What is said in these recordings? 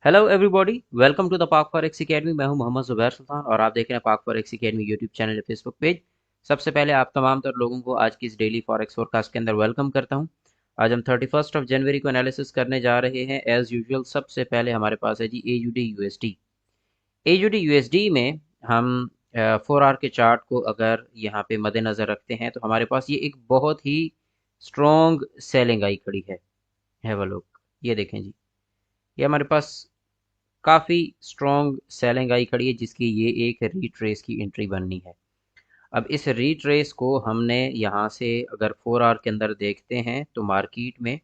Hello everybody, welcome to the Pak forex academy. मैं हूं मोहम्मद जुबैर सुल्तान और आप देख रहे हैं पाक फॉरेक्स एकेडमी यूट्यूब चैनल या फेसबुक पेज। सबसे पहले आप तमाम तर लोगों को आज की इस डेली फॉरेक्स फोरकास्ट के अंदर वेलकम करता हूं। आज हम 31 जनवरी को एनालिसिस करने जा रहे हैं एज यूजुअल। सबसे पहले हमारे पास है जी AUD USD। AUD USD में हम 4 आवर के चार्ट को अगर यहाँ पे मद्देनज़र रखते हैं तो हमारे पास ये एक बहुत ही स्ट्रॉन्ग सेलिंग आई खड़ी है वो लोग। ये देखें जी, ये हमारे पास काफ़ी स्ट्रॉन्ग सेलिंग आई खड़ी है जिसकी ये एक रीट्रेस की एंट्री बननी है। अब इस रीट्रेस को हमने यहाँ से अगर 4 आवर के अंदर देखते हैं तो मार्केट में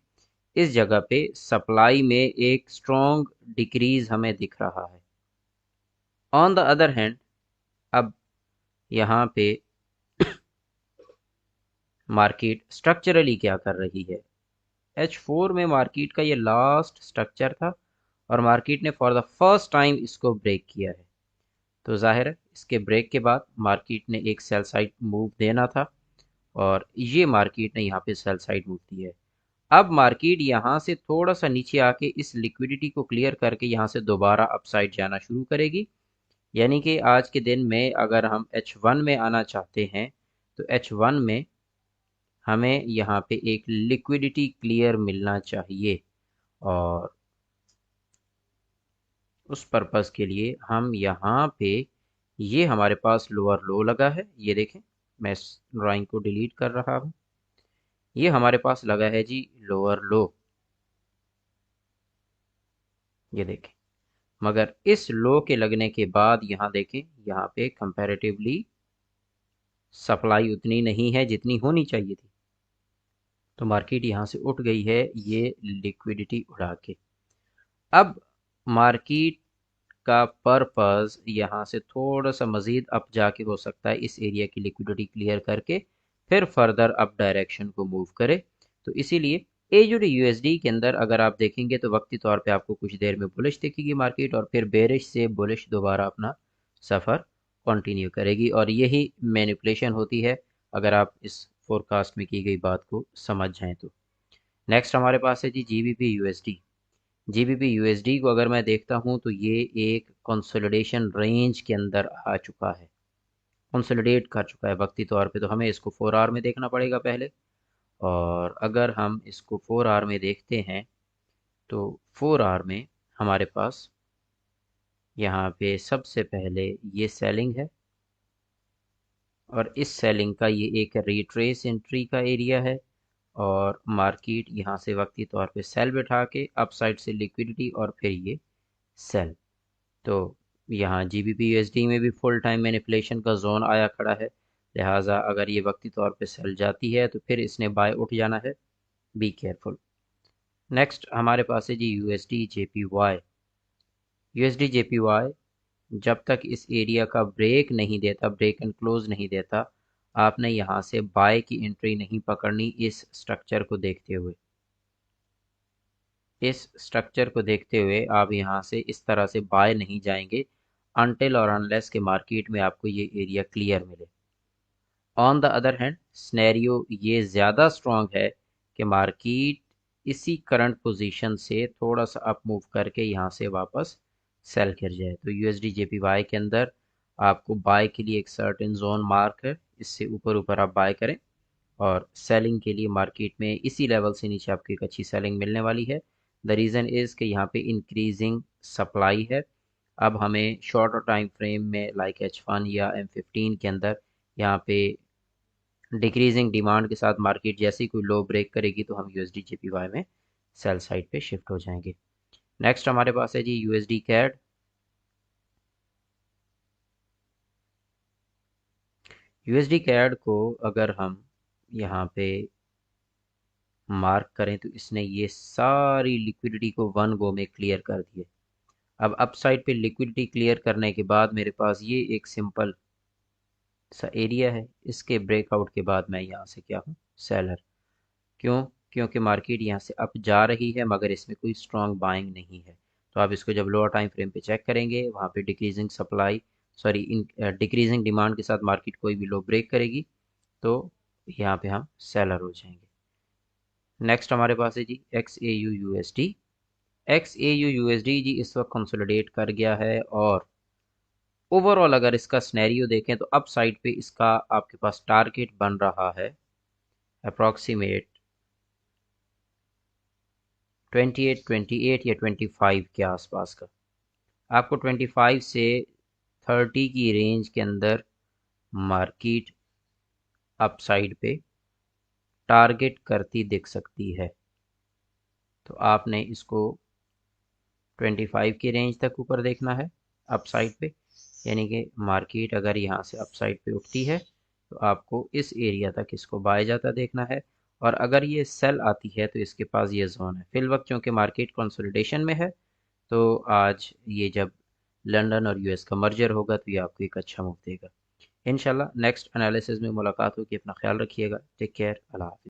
इस जगह पे सप्लाई में एक स्ट्रॉन्ग डिक्रीज हमें दिख रहा है। ऑन द अदर हैंड अब यहाँ पे मार्केट स्ट्रक्चरली क्या कर रही है। H4 में मार्केट का ये लास्ट स्ट्रक्चर था और मार्केट ने फॉर द फर्स्ट टाइम इसको ब्रेक किया है। तो जाहिर है इसके ब्रेक के बाद मार्केट ने एक सेल साइड मूव देना था और ये मार्केट ने यहाँ पे सेल साइड मूव दी है। अब मार्केट यहाँ से थोड़ा सा नीचे आके इस लिक्विडिटी को क्लियर करके यहाँ से दोबारा अपसाइड जाना शुरू करेगी। यानी कि आज के दिन में अगर हम H1 में आना चाहते हैं तो H1 में हमें यहाँ पे एक लिक्विडिटी क्लियर मिलना चाहिए और उस पर्पज़ के लिए हम यहाँ पे ये हमारे पास लोअर लो लगा है। ये देखें, मैं इस ड्राइंग को डिलीट कर रहा हूँ। ये हमारे पास लगा है जी लोअर लो। ये देखें, मगर इस लो के लगने के बाद यहाँ देखें, यहाँ पे कंपैरेटिवली सप्लाई उतनी नहीं है जितनी होनी चाहिए थी। तो मार्केट यहाँ से उठ गई है ये लिक्विडिटी उड़ा के। अब मार्केट का पर्पस यहाँ से थोड़ा सा मज़ीद अप जाके हो सकता है इस एरिया की लिक्विडिटी क्लियर करके फिर फर्दर अप डायरेक्शन को मूव करे। तो इसीलिए AUD USD के अंदर अगर आप देखेंगे तो वक्ती तौर पे आपको कुछ देर में बुलिश दिखेगी मार्केट और फिर बेरिश से बुलिश दोबारा अपना सफ़र कंटिन्यू करेगी और यही मैनिपुलेशन होती है अगर आप इस फोरकास्ट में की गई बात को समझ जाएं तो। नेक्स्ट हमारे पास है जी GBP USD। GBP USD को अगर मैं देखता हूँ तो ये एक कंसोलिडेशन रेंज के अंदर आ चुका है, कंसोलिडेट कर चुका है वक्ती तौर पे। तो हमें इसको 4 आवर में देखना पड़ेगा पहले। और अगर हम इसको 4 आवर में देखते हैं तो 4 आवर में हमारे पास यहाँ पे सबसे पहले ये सेलिंग है और इस सेलिंग का ये एक रिट्रेस एंट्री का एरिया है और मार्केट यहाँ से वक्ती तौर पे सेल बैठा के अपसाइड से लिक्विडिटी और फिर ये सेल। तो यहाँ GBP USD में भी फुल टाइम मैनिपुलेशन का जोन आया खड़ा है, लिहाजा अगर ये वक्ती तौर पे सेल जाती है तो फिर इसने बाय उठ जाना है। Be careful. नेक्स्ट हमारे पास है जी USD JPY। USD JPY जब तक इस एरिया का ब्रेक नहीं देता, ब्रेक एंड क्लोज नहीं देता, आपने यहाँ से बाय की एंट्री नहीं पकड़नी। इस स्ट्रक्चर को देखते हुए, इस स्ट्रक्चर को देखते हुए आप यहाँ से इस तरह से बाय नहीं जाएंगे अनटिल और अनलेस के मार्केट में आपको ये एरिया क्लियर मिले। On the other hand scenario ये ज़्यादा स्ट्रॉन्ग है कि मार्केट इसी करंट पोजीशन से थोड़ा सा अप मूव करके यहाँ से वापस सेल कर जाए। तो USD JPY के अंदर आपको बाय के लिए एक सर्टेन जोन मार्क है, इससे ऊपर ऊपर आप बाय करें और सेलिंग के लिए मार्केट में इसी लेवल से नीचे आपको एक अच्छी सेलिंग मिलने वाली है। द रीज़न इज़ कि यहाँ पे इंक्रीजिंग सप्लाई है। अब हमें शॉर्टर टाइम फ्रेम में लाइक H1 या M15 के अंदर यहाँ पे डिक्रीजिंग डिमांड के साथ मार्केट जैसे ही कोई लो ब्रेक करेगी तो हम USD JPY में सेल साइड पे शिफ्ट हो जाएंगे। नेक्स्ट हमारे पास है जी USD CAD। USD CAD को अगर हम यहाँ पे मार्क करें तो इसने ये सारी लिक्विडिटी को वन गो में क्लियर कर दिए। अब अपसाइड पे लिक्विडिटी क्लियर करने के बाद मेरे पास ये एक सिंपल सा एरिया है। इसके ब्रेकआउट के बाद मैं यहाँ से क्या हूँ, सेलर। क्यों? क्योंकि मार्केट यहाँ से अप जा रही है मगर इसमें कोई स्ट्रॉन्ग बाइंग नहीं है। तो आप इसको जब लोअर टाइम फ्रेम पे चेक करेंगे, वहाँ पे decreasing supply, sorry in decreasing demand के साथ मार्केट कोई भी लो ब्रेक करेगी तो यहाँ पे हम सेलर हो जाएंगे। नेक्स्ट हमारे पास है जी XAU USD। XAU/USD जी इस वक्त कंसोलिडेट कर गया है और ओवरऑल अगर इसका स्नैरियो देखें तो अप साइड पे इसका आपके पास टारगेट बन रहा है अप्रॉक्सीमेट 28 या 25 के आसपास का। आपको 25 से 30 की रेंज के अंदर मार्केट अप साइड पे टारगेट करती दिख सकती है। तो आपने इसको 25 की रेंज तक ऊपर देखना है अप साइड पे, यानी कि मार्केट अगर यहाँ से अप साइड पे उठती है तो आपको इस एरिया तक इसको बाय जाता देखना है, और अगर ये सेल आती है तो इसके पास ये जोन है। फिल वक्त चूँकि मार्केट कंसोलिडेशन में है तो आज ये जब लंदन और यूएस का मर्जर होगा तो ये आपको एक अच्छा मूव देगा। इंशाल्लाह नेक्स्ट एनालिसिस में मुलाकात होगी। अपना ख्याल रखिएगा। Take care. अल्लाह हाफिज़।